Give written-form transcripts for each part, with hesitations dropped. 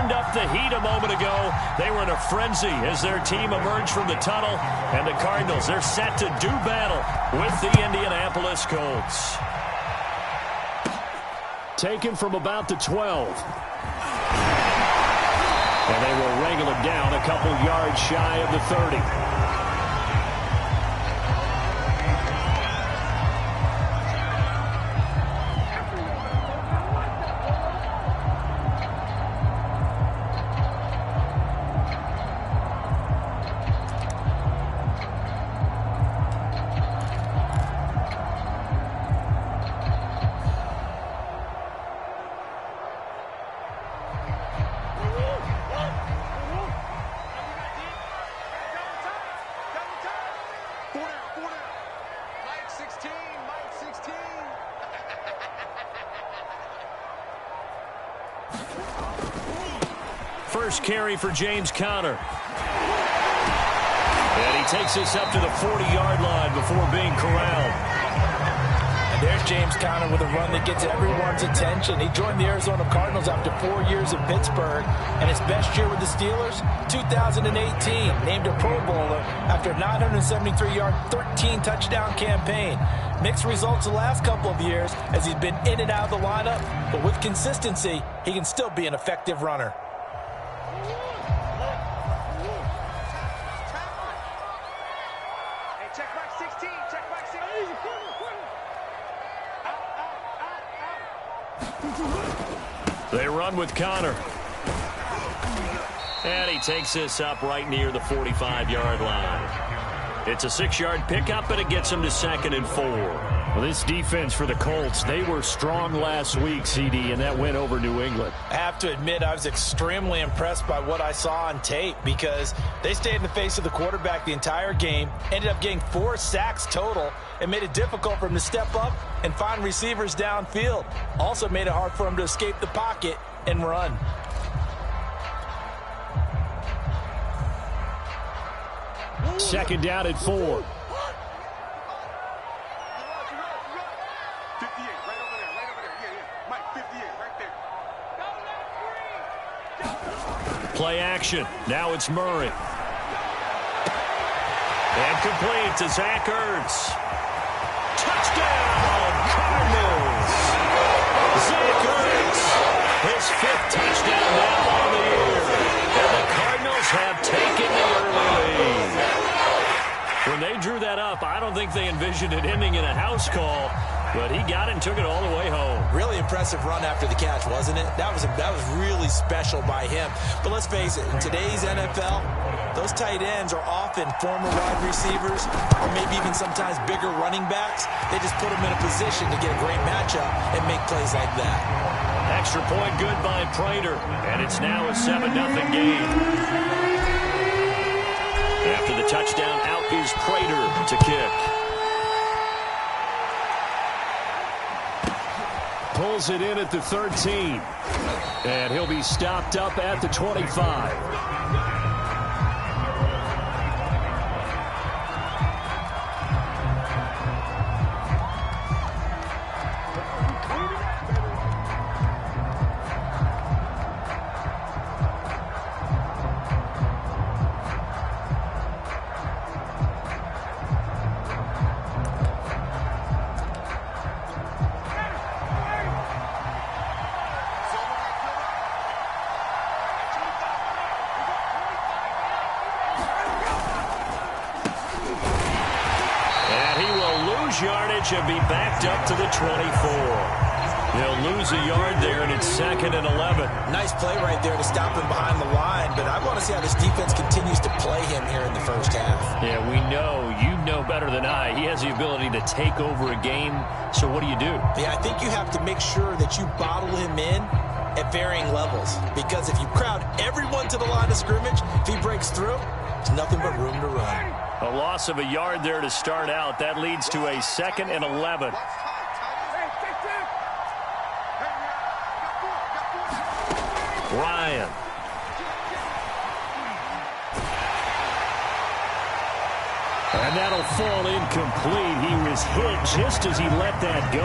turned up the heat a moment ago. They were in a frenzy as their team emerged from the tunnel. And the Cardinals, they're set to do battle with the Indianapolis Colts. Taken from about the 12. And they will wrangle it down a couple yards shy of the 30. First carry for James Conner. And he takes this up to the 40-yard line before being corralled. And there's James Conner with a run that gets everyone's attention. He joined the Arizona Cardinals after 4 years in Pittsburgh. And his best year with the Steelers, 2018. Named a Pro Bowler after a 973-yard, 13-touchdown campaign. Mixed results the last couple of years as he's been in and out of the lineup. But with consistency, he can still be an effective runner. They run with Conner. And he takes this up right near the 45-yard line. It's a 6-yard pickup, but it gets him to 2nd and 4. Well, this defense for the Colts, they were strong last week, CD, and that went over New England. I have to admit, I was extremely impressed by what I saw on tape because they stayed in the face of the quarterback the entire game, ended up getting 4 sacks total, and made it difficult for him to step up and find receivers downfield. Also made it hard for him to escape the pocket and run. Second down at 4. Play action. Now it's Murray. And complete to Zach Ertz. Touchdown, Cardinals. Zach Ertz, his 5th touchdown now on the year. And the Cardinals have taken the early lead. When they drew that up, I don't think they envisioned it ending in a house call, but he got it and took it all the way home. Really impressive run after the catch, wasn't it? That was really special by him. But let's face it, in today's NFL, those tight ends are often former wide receivers or maybe even sometimes bigger running backs. They just put them in a position to get a great matchup and make plays like that. Extra point good by Prater, and it's now a 7-0 game. After the touchdown, out is Prater to kick. Pulls it in at the 13. And he'll be stopped up at the 25. Yardage and be backed up to the 24. They'll lose a yard there, and it's 2nd and 11. Nice play right there to stop him behind the line, but I want to see how this defense continues to play him here in the first half. Yeah, we know. You know better than I. He has the ability to take over a game, so what do you do? Yeah, I think you have to make sure that you bottle him in at varying levels, because if you crowd everyone to the line of scrimmage, if he breaks through, there's nothing but room to run. A loss of a yard there to start out. That leads to a 2nd and 11. Ryan. And that'll fall incomplete. He was hit just as he let that go.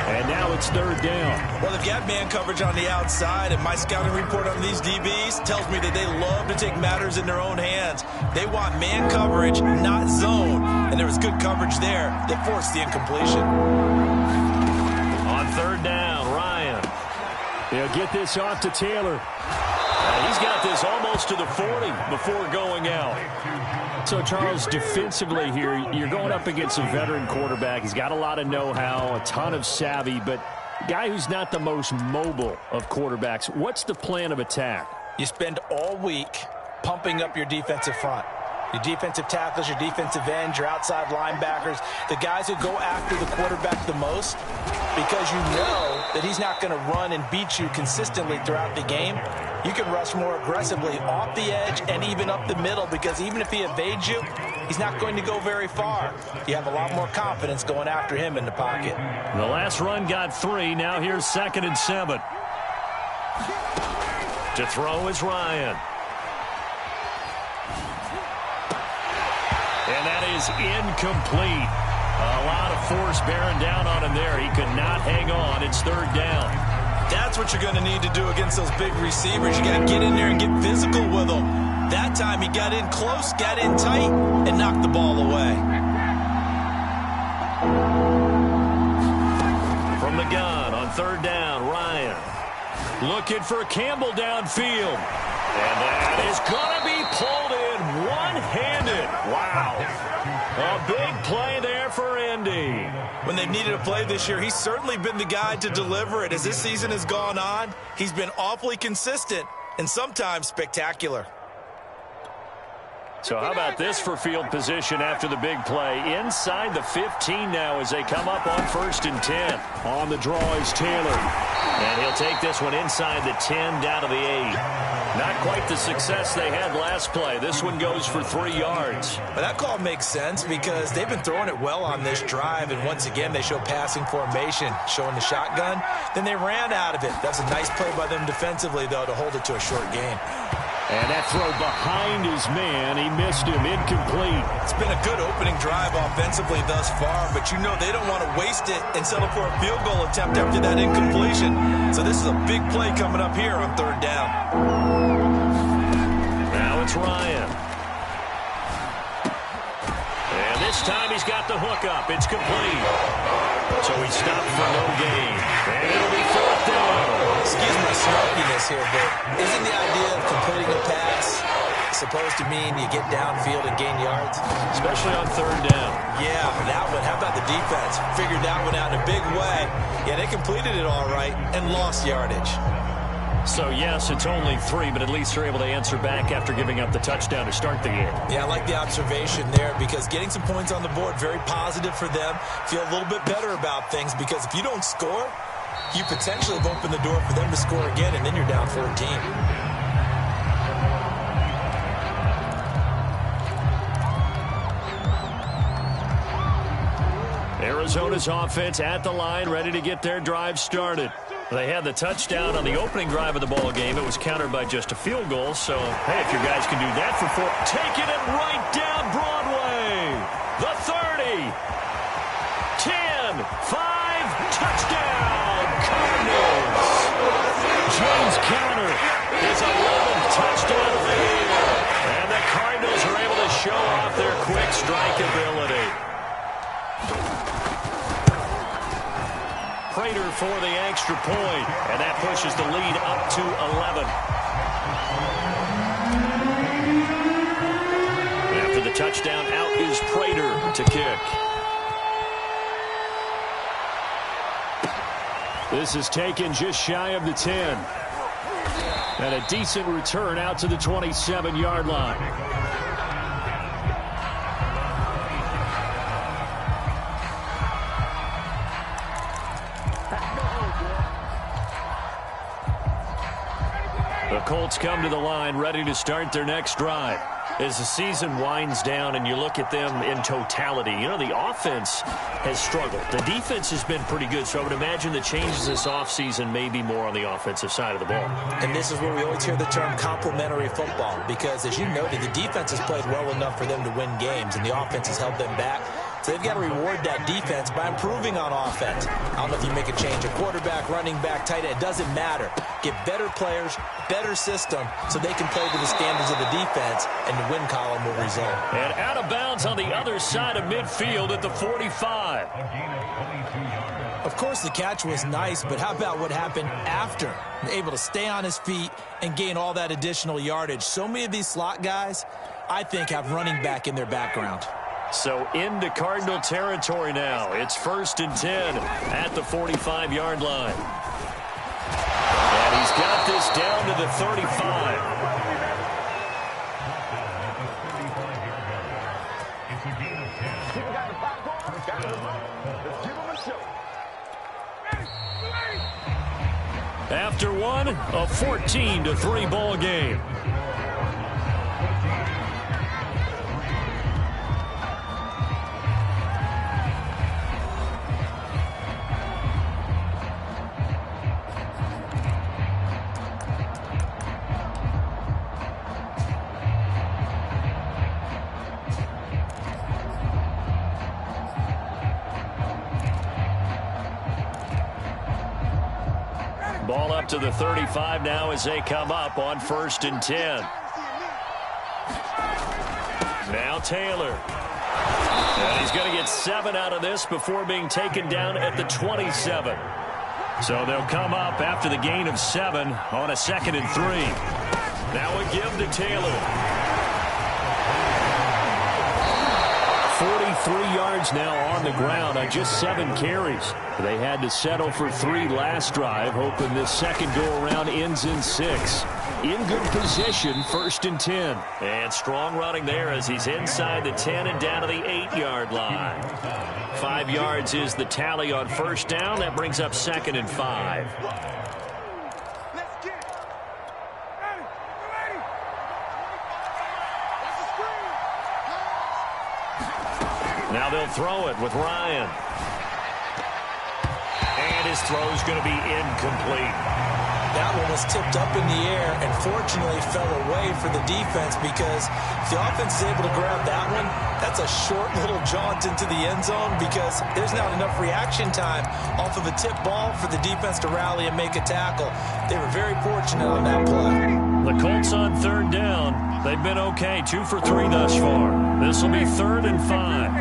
And now it's third down. Well, they've got man coverage on the outside, and my scouting report on these DBs tells me that they love to take matters in their own hands. They want man coverage, not zone. And there was good coverage there that forced the incompletion. On third down, Ryan. They'll get this off to Taylor. He's got this almost to the 40 before going out. So, Charles, defensively here, you're going up against a veteran quarterback. He's got a lot of know-how, a ton of savvy, but a guy who's not the most mobile of quarterbacks. What's the plan of attack? You spend all week pumping up your defensive front. Your defensive tackles, your defensive ends, your outside linebackers, the guys who go after the quarterback the most, because you know that he's not going to run and beat you consistently throughout the game. You can rush more aggressively off the edge and even up the middle, because even if he evades you, he's not going to go very far. You have a lot more confidence going after him in the pocket. The last run got 3. Now here's 2nd and 7. To throw is Ryan. And that is incomplete. A lot of force bearing down on him there. He could not hang on. It's third down. That's what you're going to need to do against those big receivers. You got to get in there and get physical with them. That time he got in close, got in tight, and knocked the ball away. From the gun on third down, Ryan. Looking for Campbell downfield. And that is going to be pulled in one-handed. Wow. A big play there for Indy. When they've needed a play this year, he's certainly been the guy to deliver it. As this season has gone on, he's been awfully consistent and sometimes spectacular. So how about this for field position after the big play? Inside the 15 now as they come up on 1st and 10. On the draw is Taylor. And he'll take this one inside the 10 down to the 8. Not quite the success they had last play. This one goes for 3 yards. But that call makes sense because they've been throwing it well on this drive. And once again, they show passing formation, showing the shotgun. Then they ran out of it. That's a nice play by them defensively, though, to hold it to a short gain. And that throw behind his man, he missed him, incomplete. It's been a good opening drive offensively thus far, but you know they don't want to waste it and settle for a field goal attempt after that incompletion. So this is a big play coming up here on third down. Now it's Ryan. And this time he's got the hook up. It's complete. So he stopped for no gain. And it'll be fourth down. Excuse my snarkiness here, but isn't the idea of completing a pass supposed to mean you get downfield and gain yards? Especially on third down. Yeah, that one. How about the defense? Figured that one out in a big way. Yeah, they completed it all right and lost yardage. So, yes, it's only 3, but at least they're able to answer back after giving up the touchdown to start the game. Yeah, I like the observation there because getting some points on the board, very positive for them. Feel a little bit better about things because if you don't score, you potentially have opened the door for them to score again, and then you're down 14. Arizona's offense at the line, ready to get their drive started. They had the touchdown on the opening drive of the ball game. It was countered by just a field goal. So, hey, if your guys can do that for 4, taking it right down Broadway. The 30, 10, 5, touchdown, Cardinals. James Conner, his 11th touchdown of the year. And the Cardinals are able to show off their quick strike ability. Prater for the extra point, and that pushes the lead up to 11. After the touchdown, out is Prater to kick. This is taken just shy of the 10. And a decent return out to the 27-yard line. The Colts come to the line, ready to start their next drive. As the season winds down and you look at them in totality, you know, the offense has struggled. The defense has been pretty good, so I would imagine the changes this offseason may be more on the offensive side of the ball. And this is where we always hear the term complementary football, because as you noted, the defense has played well enough for them to win games, and the offense has held them back. So they've got to reward that defense by improving on offense. I don't know if you make a change, a quarterback, running back, tight end, it doesn't matter. Get better players, better system, so they can play to the standards of the defense, and the win column will result. And out of bounds on the other side of midfield at the 45. Of course, the catch was nice, but how about what happened after? Able to stay on his feet and gain all that additional yardage. So many of these slot guys, I think, have running back in their background. So into Cardinal territory now. It's 1st and 10 at the 45-yard line. And he's got this down to the 35. After one, a 14-3 ball game. Ball up to the 35 now as they come up on 1st and 10. Now Taylor. And he's going to get 7 out of this before being taken down at the 27. So they'll come up after the gain of 7 on a 2nd and 3. Now a give to Taylor. 43 yards now on the ground on just 7 carries. They had to settle for 3 last drive, hoping this second go-around ends in 6. In good position, 1st and 10. And strong running there as he's inside the 10 and down to the 8-yard line. 5 yards is the tally on 1st down. That brings up 2nd and 5. Now they'll throw it with Ryan. And his throw's going to be incomplete. That one was tipped up in the air and fortunately fell away for the defense, because if the offense is able to grab that one, that's a short little jaunt into the end zone, because there's not enough reaction time off of a tip ball for the defense to rally and make a tackle. They were very fortunate on that play. The Colts on 3rd down. They've been okay, 2 for 3 thus far. This will be 3rd and 5.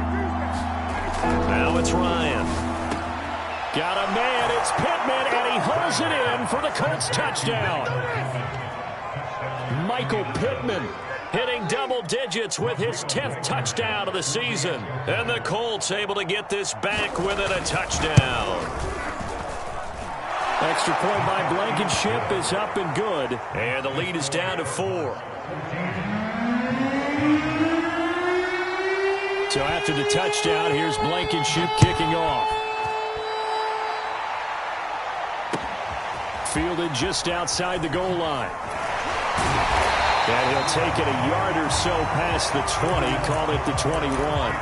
Now it's Ryan. Got a man, it's Pittman, and he hauls it in for the Colts touchdown. Michael Pittman hitting double digits with his 10th touchdown of the season. And the Colts able to get this back within a touchdown. Extra point by Blankenship is up and good. And the lead is down to 4. So after the touchdown, here's Blankenship kicking off. Fielded just outside the goal line. And he'll take it a yard or so past the 20, call it the 21.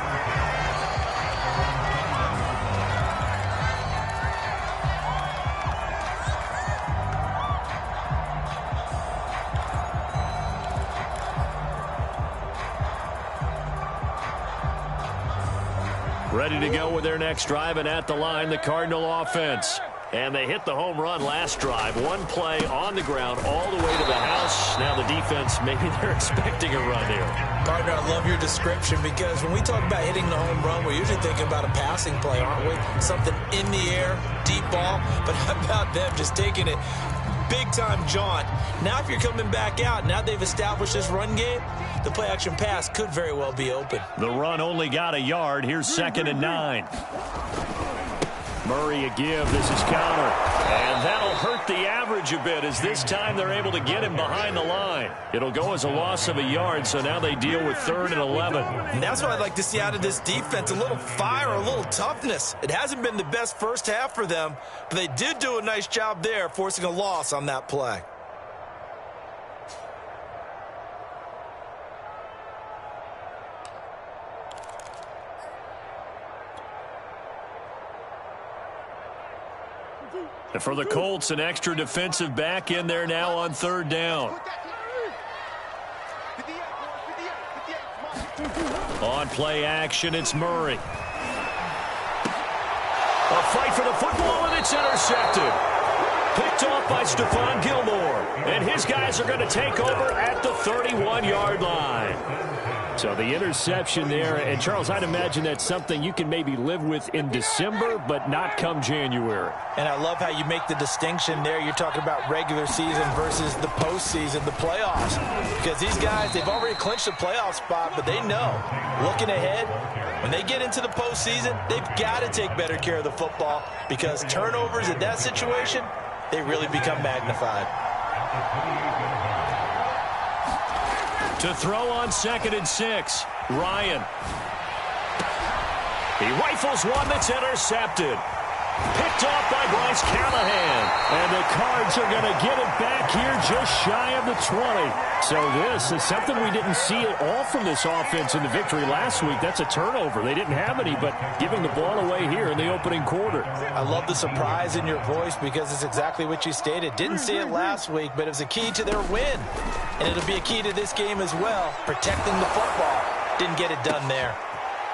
Ready to go with their next drive, and at the line, the Cardinal offense. And they hit the home run last drive. One play on the ground all the way to the house. Now the defense, maybe they're expecting a run here. Partner, I love your description, because when we talk about hitting the home run, we're usually thinking about a passing play, aren't we? Something in the air, deep ball. But how about them just taking it big-time jaunt? Now if you're coming back out, now they've established this run game, the play-action pass could very well be open. The run only got a yard. Here's 2nd and 9. Murray a give. This is counter. And that'll hurt the average a bit, as this time they're able to get him behind the line. It'll go as a loss of a yard, so now they deal with 3rd and 11. And that's what I'd like to see out of this defense, a little fire, a little toughness. It hasn't been the best first half for them, but they did do a nice job there, forcing a loss on that play. And for the Colts, an extra defensive back in there now on third down. On play action, it's Murray. A fight for the football, and it's intercepted. Picked off by Stephon Gilmore. And his guys are going to take over at the 31-yard line. So the interception there. And, Charles, I'd imagine that's something you can maybe live with in December, but not come January. And I love how you make the distinction there. You're talking about regular season versus the postseason, the playoffs. Because these guys, they've already clinched a playoff spot, but they know, looking ahead, when they get into the postseason, they've got to take better care of the football because turnovers in that situation, they really become magnified. To throw on 2nd and 6, Ryan. He rifles one that's intercepted. Picked off by Bryce Callahan. And the Cards are going to get it back here just shy of the 20. So this is something we didn't see at all from this offense in the victory last week. That's a turnover. They didn't have any, but giving the ball away here in the opening quarter. I love the surprise in your voice because it's exactly what you stated. Didn't see it last week, but it was a key to their win. And it'll be a key to this game as well, protecting the football. Didn't get it done there.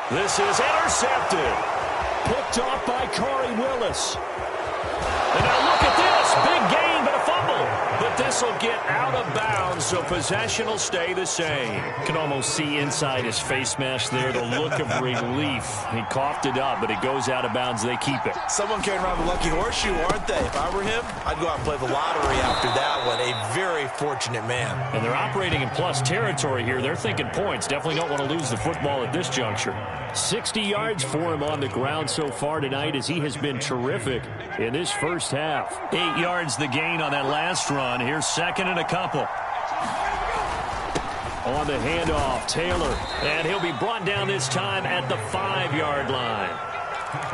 This is intercepted. Picked off by Corey Willis. And now look at this. Big gain, but a fumble. But this will get out of bounds, so possession will stay the same. Can almost see inside his face mask there the look of relief. He coughed it up, but it goes out of bounds. They keep it. Someone carrying around the lucky horseshoe, aren't they? If I were him, I'd go out and play the lottery after that one. A very fortunate man. And they're operating in plus territory here. They're thinking points. Definitely don't want to lose the football at this juncture. 60 yards for him on the ground so far tonight as he has been terrific in this first half. 8 yards the gain on that last run. Here's 2nd and a couple. On the handoff, Taylor. And he'll be brought down this time at the 5-yard line.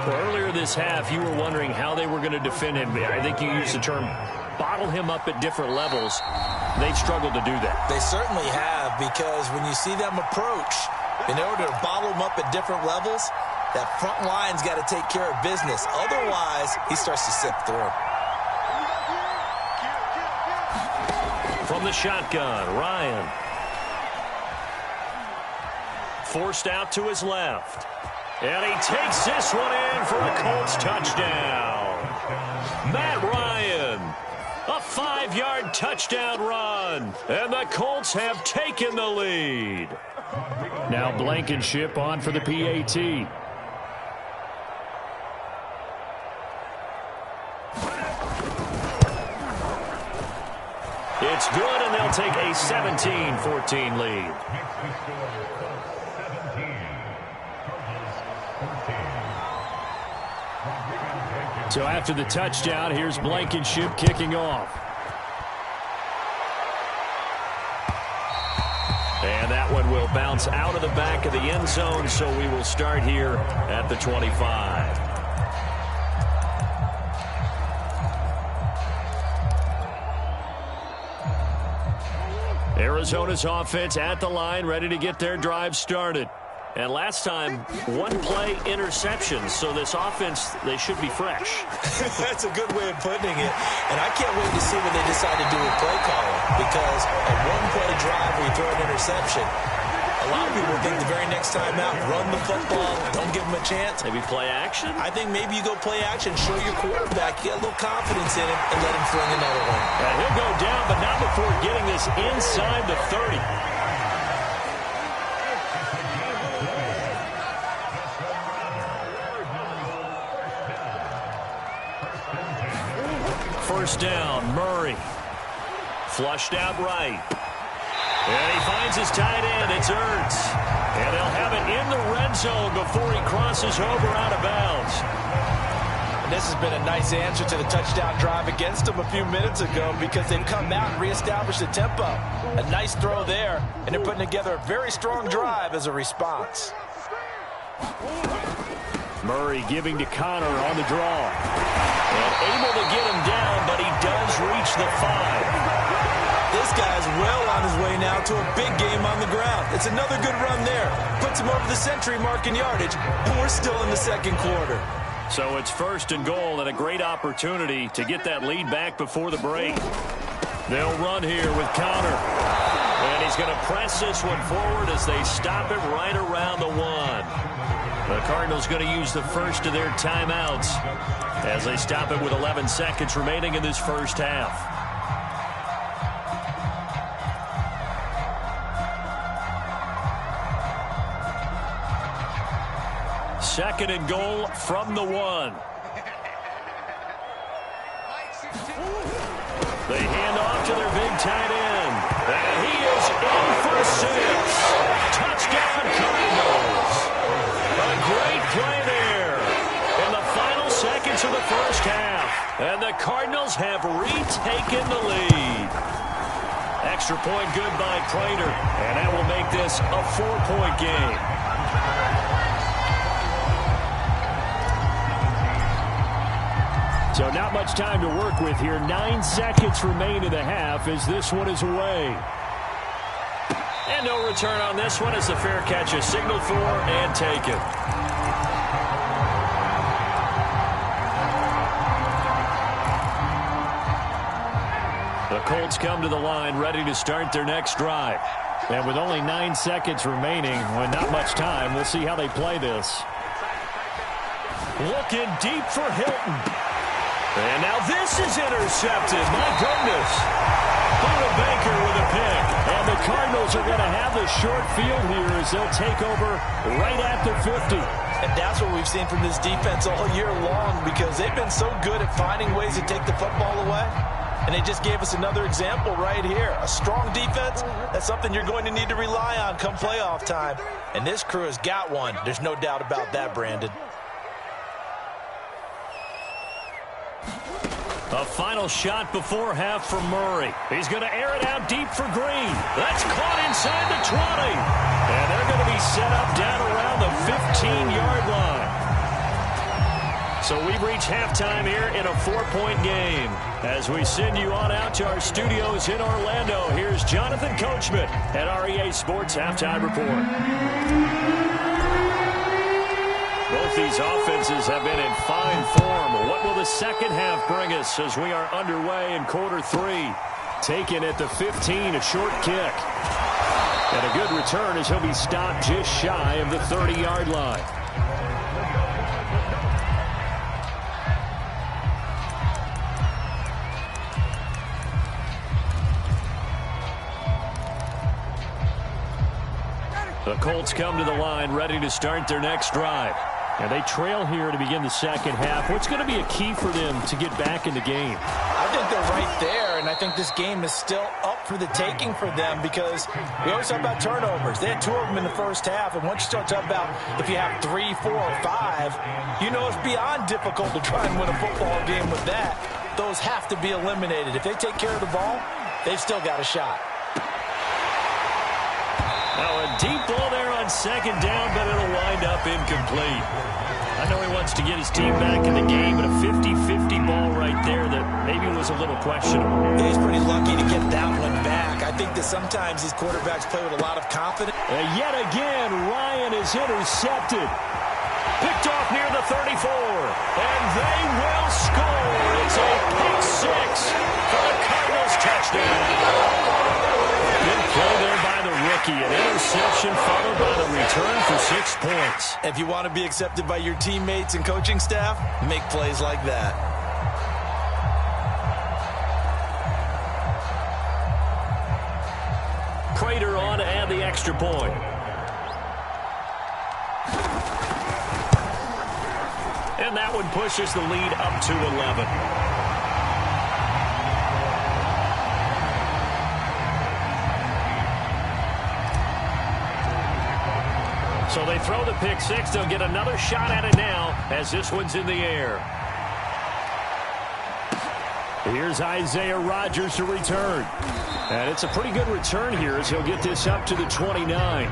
Well, earlier this half, you were wondering how they were going to defend him. I think you used the term bottle him up at different levels. They've struggled to do that. They certainly have, because when you see them approach, in order to bottle him up at different levels, that front line's got to take care of business. Otherwise, he starts to sip through. From the shotgun, Ryan. Forced out to his left. And he takes this one in for a Colts touchdown. Matt Ryan. A 5-yard touchdown run. And the Colts have taken the lead. Now Blankenship on for the PAT. It's good, and they'll take a 17-14 lead. So after the touchdown, here's Blankenship kicking off. And that one will bounce out of the back of the end zone, so we will start here at the 25. Arizona's offense at the line, ready to get their drive started. And last time, one-play interception, so this offense, they should be fresh. That's a good way of putting it. And I can't wait to see what they decide to do with play calling, because a one-play drive where you throw an interception, a lot of people think the very next time out, run the football, don't give them a chance. Maybe play action? I think maybe you go play action, show your quarterback, get a little confidence in him, and let him fling another one. And he'll go down, but not before getting this inside the 30. First down, Murray. Flushed out right. And he finds his tight end. It's Ertz. And they'll have it in the red zone before he crosses over out of bounds. And this has been a nice answer to the touchdown drive against them a few minutes ago, because they've come out and reestablished the tempo. A nice throw there, and they're putting together a very strong drive as a response. Murray giving to Connor on the draw. And able to get him down, but he does reach the 5. This guy's well on his way now to a big game on the ground. It's another good run there. Puts him over the century mark in yardage, and we're still in the second quarter. So it's 1st and goal and a great opportunity to get that lead back before the break. They'll run here with Connor. And he's going to press this one forward as they stop it right around the 1. The Cardinals going to use the first of their timeouts as they stop it with 11 seconds remaining in this first half. 2nd and goal from the 1. They hand off to their big tight end. And he is in for 6. Touchdown Cardinals. A great play there in the final seconds of the first half. And the Cardinals have retaken the lead. Extra point good by Prater. And that will make this a 4-point game. So not much time to work with here. 9 seconds remain in the half as this one is away. And no return on this one as the fair catch is signaled for and taken. The Colts come to the line ready to start their next drive. And with only 9 seconds remaining, with not much time, we'll see how they play this. Looking deep for Hilton. And now this is intercepted. My goodness. Buda Baker with a pick. And the Cardinals are going to have the short field here as they'll take over right at the 50. And that's what we've seen from this defense all year long because they've been so good at finding ways to take the football away. And they just gave us another example right here. A strong defense, that's something you're going to need to rely on come playoff time. And this crew has got one. There's no doubt about that, Brandon. A final shot before half for Murray. He's going to air it out deep for Green. That's caught inside the 20. And they're going to be set up down around the 15-yard line. So we've reached halftime here in a 4-point game. As we send you on out to our studios in Orlando, here's Jonathan Coachman at REA Sports Halftime Report. Both these offenses have been in fine form. What will the second half bring us as we are underway in quarter 3? Taken at the 15, a short kick. And a good return as he'll be stopped just shy of the 30-yard line. The Colts come to the line ready to start their next drive. And they trail here to begin the second half. What's going to be a key for them to get back in the game? I think they're right there, and I think this game is still up for the taking for them because we always talk about turnovers. They had 2 of them in the first half, and once you start talking about if you have 3, 4, or 5, you know it's beyond difficult to try and win a football game with that. Those have to be eliminated. If they take care of the ball, they've still got a shot. Now a deep ball there on second down, but it'll wind up incomplete. I know he wants to get his team back in the game, but a 50-50 ball right there that maybe was a little questionable. He's pretty lucky to get that one back. I think that sometimes these quarterbacks play with a lot of confidence. And yet again, Ryan is intercepted. Picked off near the 34. And they will score. It's a pick 6 for the Cardinals touchdown. Good play there by the rookie. An interception followed by the return for 6 points. If you want to be accepted by your teammates and coaching staff, make plays like that. Prater on to add the extra point. And that one pushes the lead up to 11. So they throw the pick 6. They'll get another shot at it now as this one's in the air. Here's Isaiah Rodgers to return. And it's a pretty good return here as he'll get this up to the 29.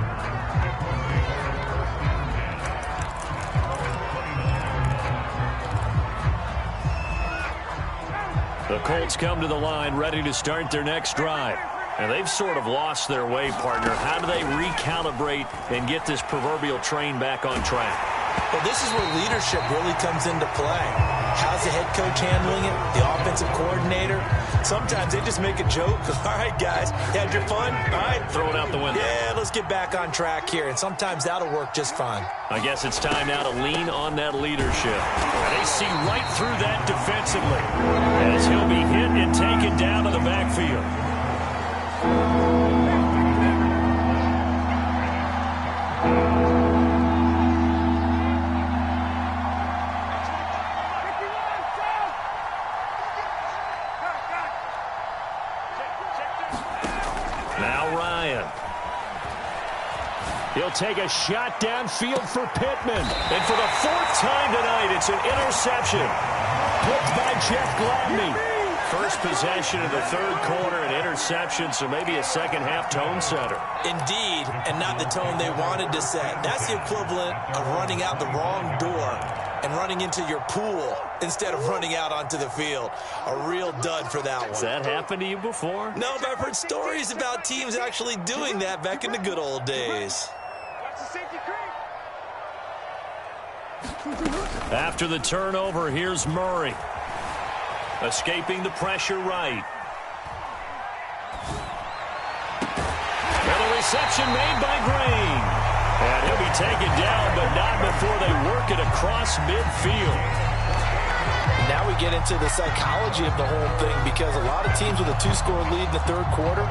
The Colts come to the line ready to start their next drive. And they've sort of lost their way, partner. How do they recalibrate and get this proverbial train back on track? Well, this is where leadership really comes into play. How's the head coach handling it? The offensive coordinator? Sometimes they just make a joke. All right, guys, you had your fun? All right. Throw it out the window. Yeah, let's get back on track here. And sometimes that'll work just fine. I guess it's time now to lean on that leadership. They see right through that defensively as he'll be hit and taken down to the backfield. Now Ryan. He'll take a shot downfield for Pittman. And for the fourth time tonight, it's an interception. Picked by Jeff Gladney. First possession of the third quarter, an interception, so maybe a second-half tone setter. Indeed, and not the tone they wanted to set. That's the equivalent of running out the wrong door and running into your pool instead of running out onto the field. A real dud for that one. Has that happened to you before? No, but I've heard stories about teams actually doing that back in the good old days. After the turnover, here's Murray. Escaping the pressure right. And the reception made by Green. And he'll be taken down, but not before they work it across midfield. Now we get into the psychology of the whole thing, because a lot of teams with a two-score lead in the third quarter,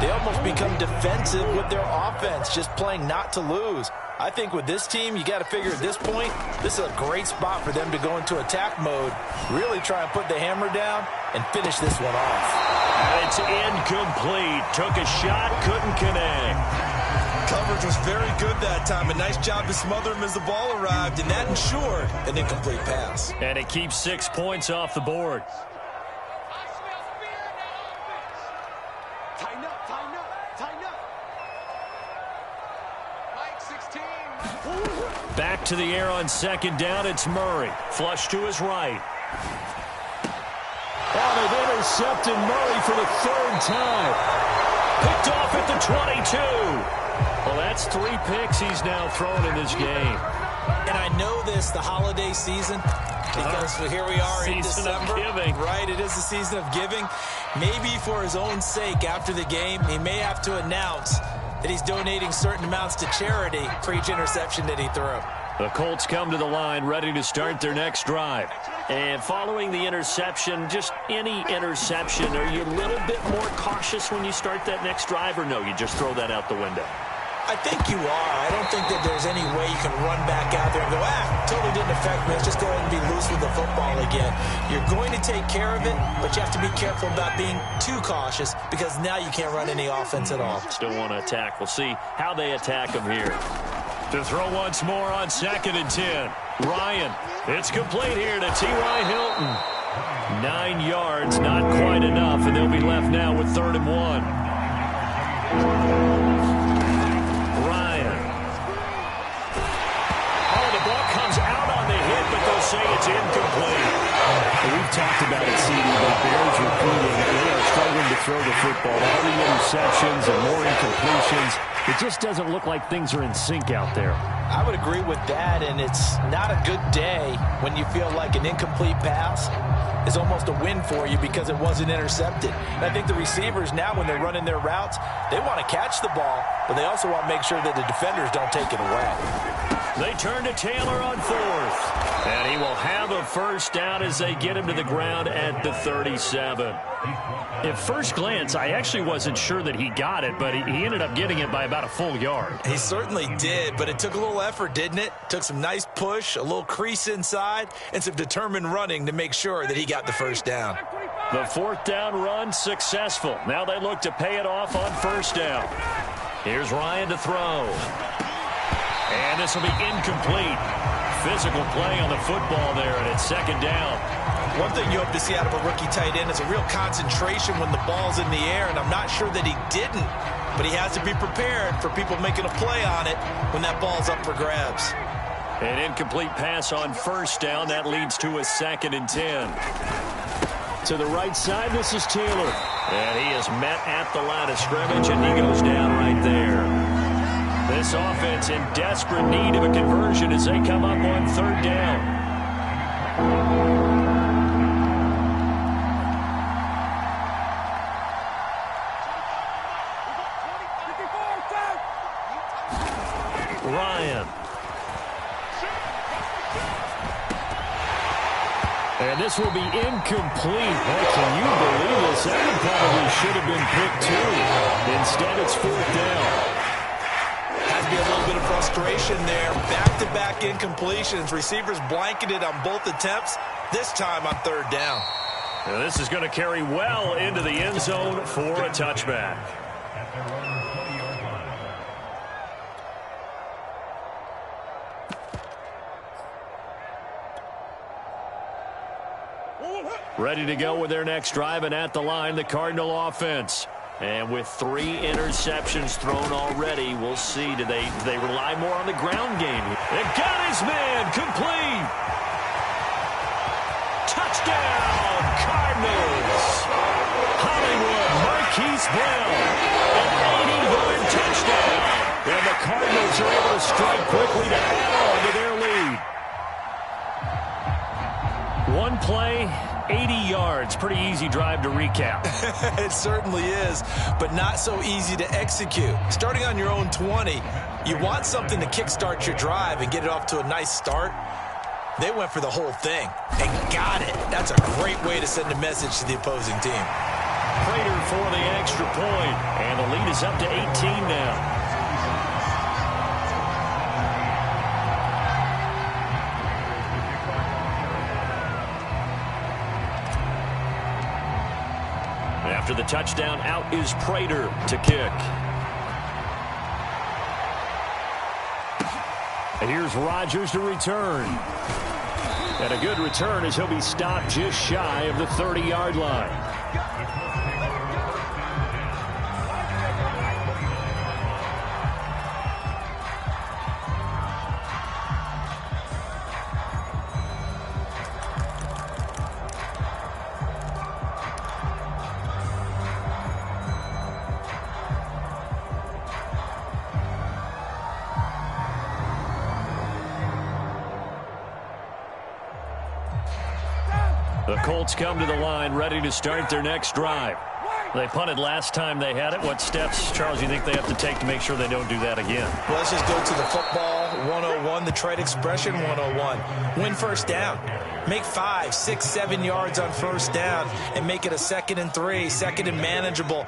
they almost become defensive with their offense, just playing not to lose. I think with this team, you got to figure at this point, this is a great spot for them to go into attack mode, really try and put the hammer down and finish this one off. It's incomplete. Took a shot, couldn't connect. Coverage was very good that time. A nice job to smother him as the ball arrived, and that ensured an incomplete pass. And it keeps 6 points off the board. Tighten up, tighten up, tighten up. Mike 16. Back to the air on second down. It's Murray. Flush to his right. Oh, they've intercepted Murray for the third time. Picked off at the 22. Well, that's 3 picks he's now thrown in this game. And I know this, the holiday season, because here we are in December. Season of giving. Right, it is the season of giving. Maybe for his own sake after the game, he may have to announce that he's donating certain amounts to charity for each interception that he threw. The Colts come to the line ready to start their next drive. And following the interception, just any interception, are you a little bit more cautious when you start that next drive, or no, you just throw that out the window? I think you are. I don't think that there's any way you can run back out there and go, totally didn't affect me. Let's just go ahead and be loose with the football again. You're going to take care of it, but you have to be careful about being too cautious, because now you can't run any offense at all. Still want to attack. We'll see how they attack him here. To throw once more on 2nd and 10. Ryan. It's complete here to T.Y. Hilton. 9 yards, not quite enough, and they'll be left now with 3rd and 1. Say it's incomplete. We've talked about it, CD, but Bears recruiting, they are struggling to throw the football. All the interceptions and more incompletions. It just doesn't look like things are in sync out there. I would agree with that, and it's not a good day when you feel like an incomplete pass is almost a win for you because it wasn't intercepted. And I think the receivers now, when they're running their routes, they want to catch the ball, but they also want to make sure that the defenders don't take it away. They turn to Taylor on 4th. And he will have a first down as they get him to the ground at the 37. At first glance, I actually wasn't sure that he got it, but he ended up getting it by about a full yard. He certainly did, but it took a little effort, didn't it? Took some nice push, a little crease inside, and some determined running to make sure that he got the first down. The 4th down run successful. Now they look to pay it off on 1st down. Here's Ryan to throw. And this will be incomplete. Physical play on the football there, and it's 2nd down. One thing you hope to see out of a rookie tight end is a real concentration when the ball's in the air, and I'm not sure that he didn't, but he has to be prepared for people making a play on it when that ball's up for grabs. An incomplete pass on 1st down. That leads to a 2nd and 10. To the right side, this is Taylor. And he is met at the line of scrimmage, and he goes down right there. This offense in desperate need of a conversion as they come up on third down. Ryan. And this will be incomplete. Oh, can you believe this? That one probably should have been picked too. Instead, it's fourth down. Has to be a little bit of frustration there. Back-to-back incompletions. Receivers blanketed on both attempts, this time on third down. Now this is going to carry well into the end zone for a touchback. Ready to go with their next drive, and at the line, the Cardinal offense. And with 3 interceptions thrown already, we'll see. Do they rely more on the ground game? They got his man, complete. Touchdown, Cardinals. Hollywood, Marquise Brown, an 80-yard touchdown. And the Cardinals are able to strike quickly to add on to their lead. One play, 80 yards. Pretty easy drive to recap. It certainly is, but not so easy to execute. Starting on your own 20, you want something to kickstart your drive and get it off to a nice start. They went for the whole thing and got it. That's a great way to send a message to the opposing team. Prater for the extra point, and the lead is up to 18 now. After the touchdown, out is Prater to kick. And here's Rodgers to return. And a good return as he'll be stopped just shy of the 30-yard line. The Colts come to the line, ready to start their next drive. They punted last time they had it. What steps, Charles, you think they have to take to make sure they don't do that again? Well, let's just go to the football 101, the trade expression 101. Win first down. Make 5, 6, 7 yards on first down and make it a 2nd and 3, 2nd and manageable.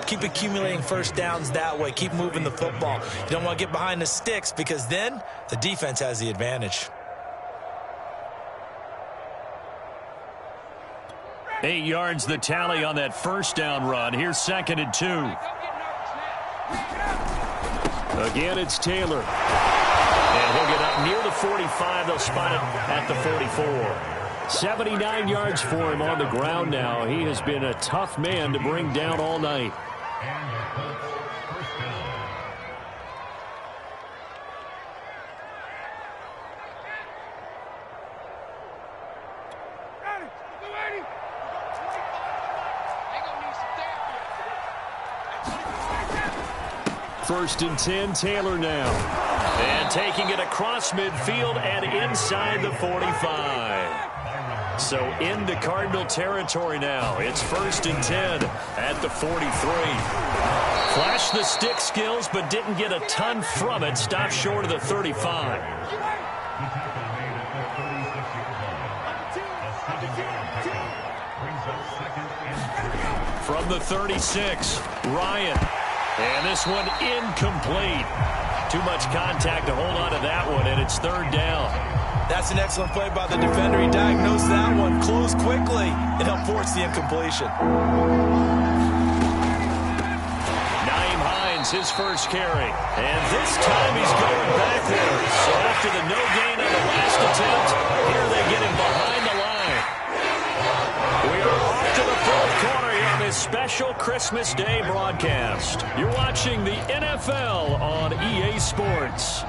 Keep accumulating first downs that way. Keep moving the football. You don't want to get behind the sticks because then the defense has the advantage. 8 yards the tally on that first down run. Here's 2nd and 2. Again, it's Taylor. And he'll get up near the 45. They'll spot it at the 44. 79 yards for him on the ground now. He has been a tough man to bring down all night. First and 10, Taylor now. And taking it across midfield and inside the 45. So into Cardinal territory now. It's 1st and 10 at the 43. Flashed the stick skills, but didn't get a ton from it. Stopped short of the 35. From the 36, Ryan. And this one incomplete. Too much contact to hold on to that one, and it's 3rd down. That's an excellent play by the defender. He diagnosed that one, closed quickly, and helped force the incompletion. Naeem Hines, his first carry. And this time he's going backwards. So after the no gain on the last attempt, here they get him behind the line. We are off to the 4th quarter here on this special Christmas Day broadcast. You're watching the NFL on EA Sports.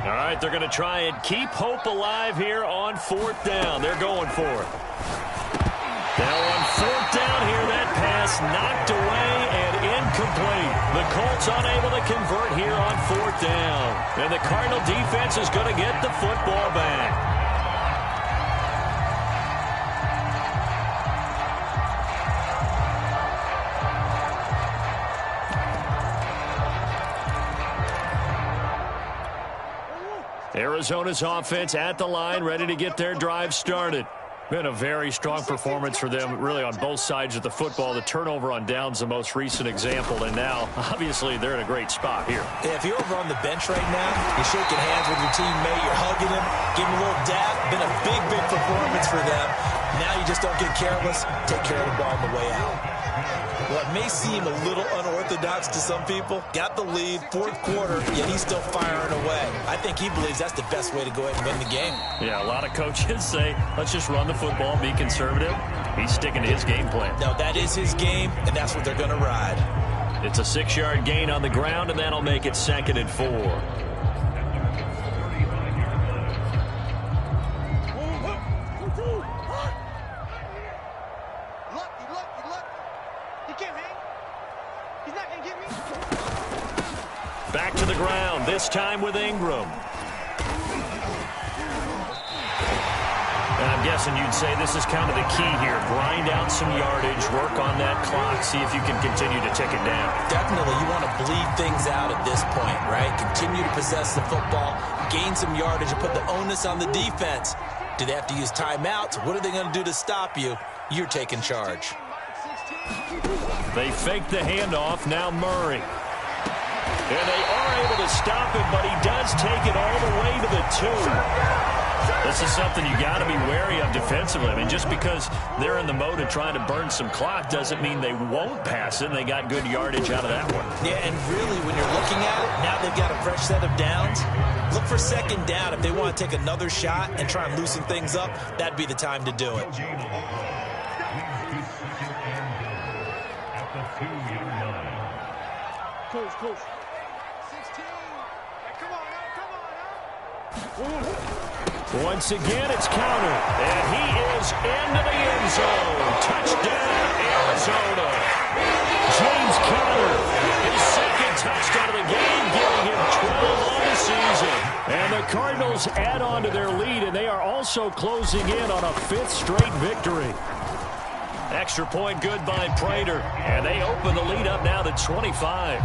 All right, they're going to try and keep hope alive here on 4th down. They're going for it. Now on 4th down here, that pass knocked away and incomplete. incomplete. The Colts unable to convert here on 4th down. And the Cardinal defense is going to get the football back. Arizona's offense at the line, ready to get their drive started. Been a very strong performance for them, really, on both sides of the football. The turnover on downs, the most recent example, and now, obviously, they're in a great spot here. Yeah, if you're over on the bench right now, you're shaking hands with your teammate, you're hugging him, giving him a little dap. Been a big, big performance for them. Now you just don't get careless. Take care of the ball on the way out. Well, it may seem a little unorthodox to some people. Got the lead, 4th quarter, yet he's still firing away. I think he believes that's the best way to go ahead and win the game. Yeah, a lot of coaches say, let's just run the football, be conservative. He's sticking to his game plan. No, that is his game, and that's what they're going to ride. It's a 6-yard gain on the ground, and that'll make it 2nd and 4. Back to the ground, this time with Ingram. And I'm guessing you'd say this is kind of the key here. Grind out some yardage, work on that clock, see if you can continue to tick it down. Definitely, you want to bleed things out at this point, right? Continue to possess the football, gain some yardage, and put the onus on the defense. Do they have to use timeouts? What are they going to do to stop you? You're taking charge. They fake the handoff, now Murray. And they are able to stop him, but he does take it all the way to the 2. This is something you got to be wary of defensively. I mean, just because they're in the mode of trying to burn some clock doesn't mean they won't pass it, and they got good yardage out of that one. Yeah, and really, when you're looking at it, now they've got a fresh set of downs. Look for 2nd down. If they want to take another shot and try and loosen things up, that'd be the time to do it. Coach. 16. Come on now. Once again, it's countered, and he is into the end zone. Touchdown, Arizona. James Conner, his 2nd touchdown of the game, giving him 12 on the season. And the Cardinals add on to their lead, and they are also closing in on a 5th straight victory. Extra point good by Prater, and they open the lead up now to 25.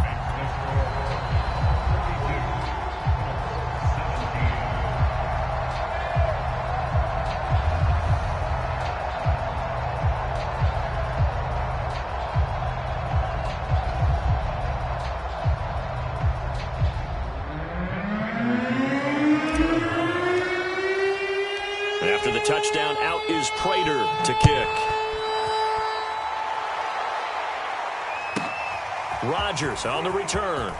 After the touchdown, out is Prater to kick. Rodgers on the return.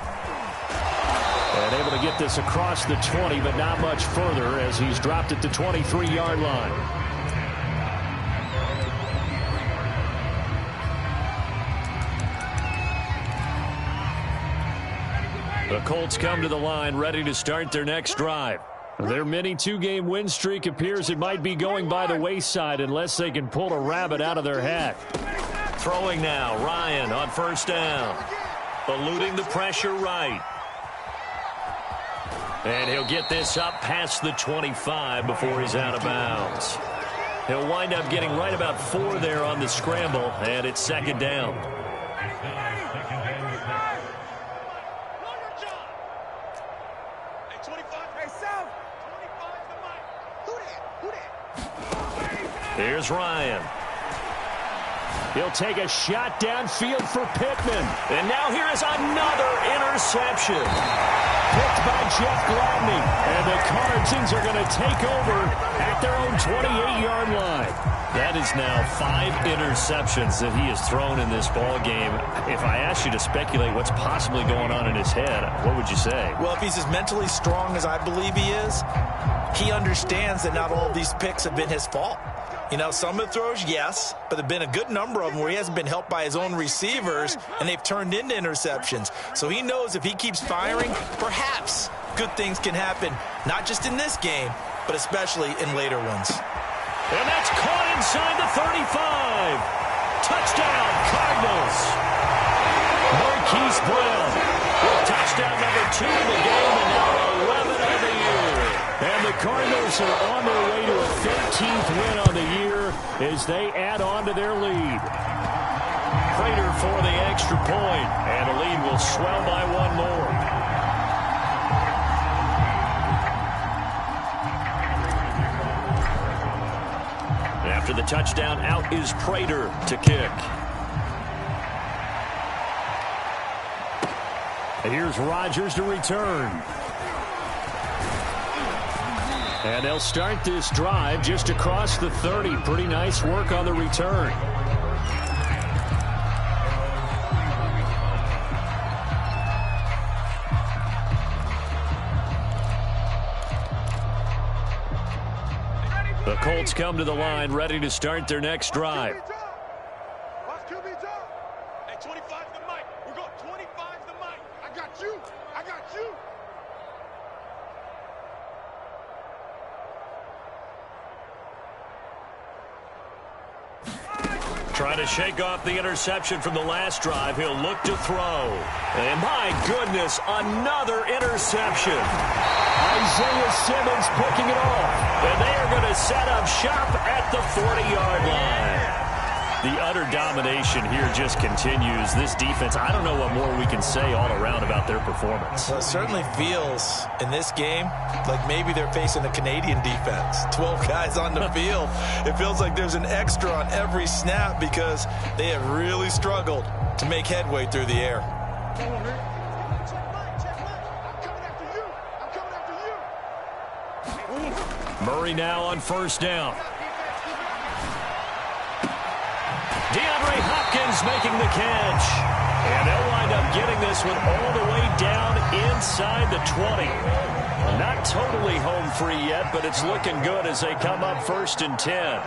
And able to get this across the 20, but not much further as he's dropped at the 23-yard line. The Colts come to the line ready to start their next drive. Their mini 2-game win streak appears it might be going by the wayside unless they can pull a rabbit out of their hat. Throwing now, Ryan on 1st down. Eluding the pressure right. And he'll get this up past the 25 before he's out of bounds. He'll wind up getting right about 4 there on the scramble, and it's 2nd down. Here's Ryan. He'll take a shot downfield for Pittman. And now here is another interception. Picked by Jeff Gladney. And the Cardinals are going to take over at their own 28-yard line. That is now 5 interceptions that he has thrown in this ball game. If I asked you to speculate what's possibly going on in his head, what would you say? Well, if he's as mentally strong as I believe he is, he understands that not all of these picks have been his fault. You know, some of the throws, yes, but there have been a good number of them where he hasn't been helped by his own receivers, and they've turned into interceptions. So he knows if he keeps firing, perhaps good things can happen, not just in this game, but especially in later ones. And that's caught inside the 35. Touchdown, Cardinals. Murray Marquise Brown with touchdown number 2 in the game, and now 11 on the year. And the Cardinals are on their way to a 13th win on the year as they add on to their lead. Prater for the extra point, and the lead will swell by 1 more. After the touchdown, out is Prater to kick. And here's Rodgers to return. And they'll start this drive just across the 30. Pretty nice work on the return. The Colts come to the line, ready to start their next drive. Watch QB drop. Hey, 25 the mic. We're going 25 the mic. I got you. I got you. Trying to shake off the interception from the last drive. He'll look to throw. And my goodness, another interception. Isaiah Simmons picking it off. And they are going to set up shop at the 40-yard line. The utter domination here just continues. This defense, I don't know what more we can say all around about their performance. Well, it certainly feels in this game like maybe they're facing a Canadian defense. 12 guys on the field. It feels like there's an extra on every snap because they have really struggled to make headway through the air. Check mine. I'm coming after you. Murray now on first down. DeAndre Hopkins making the catch. And they'll wind up getting this one all the way down inside the 20. Not totally home free yet, but it's looking good as they come up 1st and 10.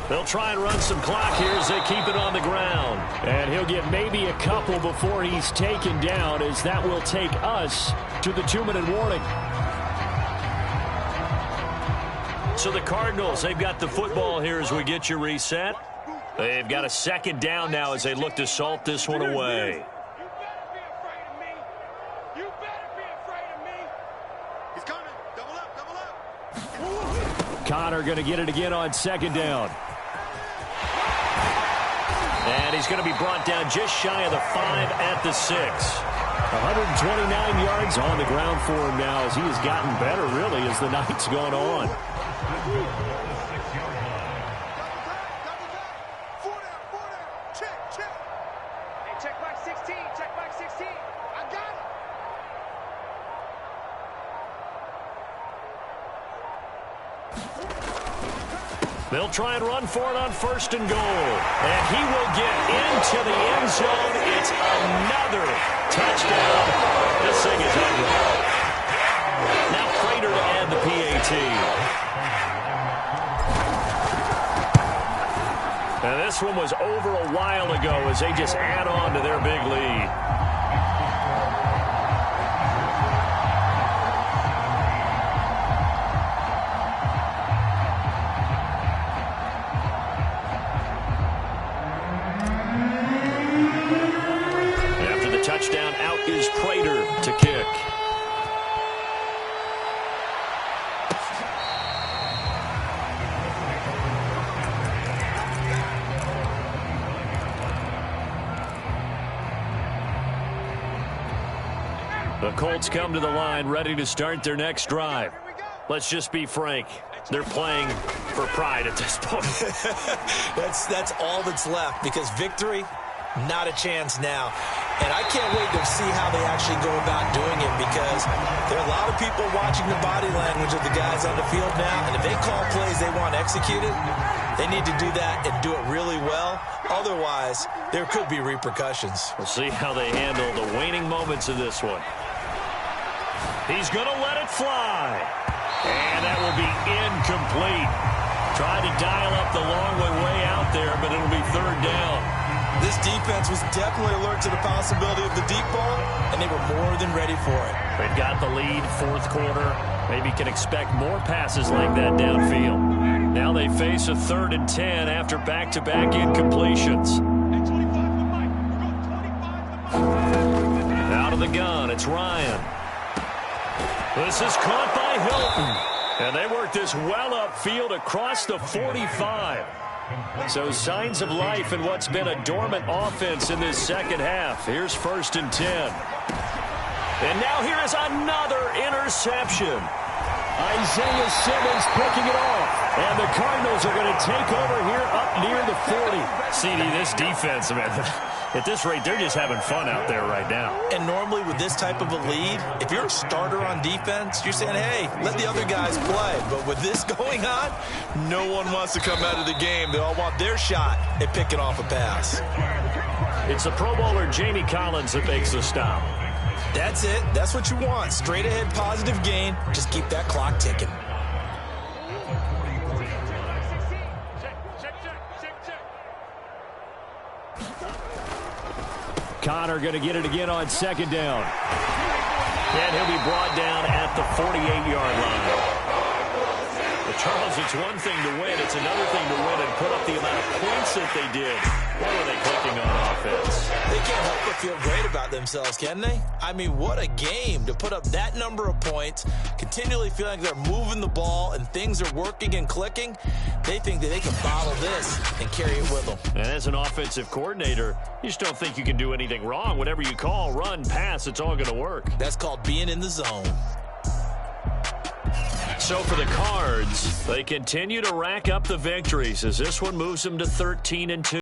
They'll try and run some clock here as they keep it on the ground. And he'll get maybe a couple before he's taken down, as that will take us to the 2-minute warning. So the Cardinals, they've got the football here as we get you reset. They've got a 2nd down now as they look to salt this one away. You better be afraid of me. You better be afraid of me. He's coming. Double up. Connor going to get it again on 2nd down. And he's going to be brought down just shy of the 5 at the 6. 129 yards on the ground for him now as he has gotten better, really, as the night's gone on. Check. Hey, check back 16. Check back 16. I got it. They'll try and run for it on 1st and goal. And he will get into the end zone. It's another touchdown. This thing is ugly. Now Prater to add the PAT. And this one was over a while ago as they just add on to their big lead. Touchdown, out is Prater to kick. The Colts come to the line, ready to start their next drive. Let's just be frank. They're playing for pride at this point. That's all that's left, because victory, not a chance now. And I can't wait to see how they actually go about doing it, because there are a lot of people watching the body language of the guys on the field now, and if they call plays they want executed, they need to do that and do it really well. Otherwise, there could be repercussions. We'll see how they handle the waning moments of this one. He's going to let it fly. And that will be incomplete. Tried to dial up the long way out there, but it'll be 3rd down. This defense was definitely alert to the possibility of the deep ball, and they were more than ready for it. They've got the lead, fourth quarter. Maybe can expect more passes like that downfield. Now they face a 3rd and 10 after back-to-back incompletions. Out of the gun, it's Ryan. This is caught by Hilton. And they work this well upfield across the 45. So signs of life in what's been a dormant offense in this second half. Here's 1st and 10. And now here is another interception. Isaiah Simmons picking it off. And the Cardinals are going to take over here up near the 40. CD, this defense, man, at this rate, they're just having fun out there right now. And normally with this type of a lead, if you're a starter on defense, you're saying, hey, let the other guys play. But with this going on, no one wants to come out of the game. They all want their shot at picking off a pass. It's the Pro Bowler Jamie Collins that makes the stop. That's it. That's what you want. Straight ahead positive gain. Just keep that clock ticking. Connor going to get it again on 2nd down. And he'll be brought down at the 48-yard line. But Charles, it's one thing to win. It's another thing to win and put up the amount of points that they did. What were they clicking on offense? They can't help but feel great about themselves, can they? I mean, what a game to put up that number of points, continually feeling like they're moving the ball and things are working and clicking. They think that they can bottle this and carry it with them. And as an offensive coordinator, you just don't think you can do anything wrong. Whatever you call, run, pass, it's all going to work. That's called being in the zone. So for the Cards, they continue to rack up the victories as this one moves them to 13-2.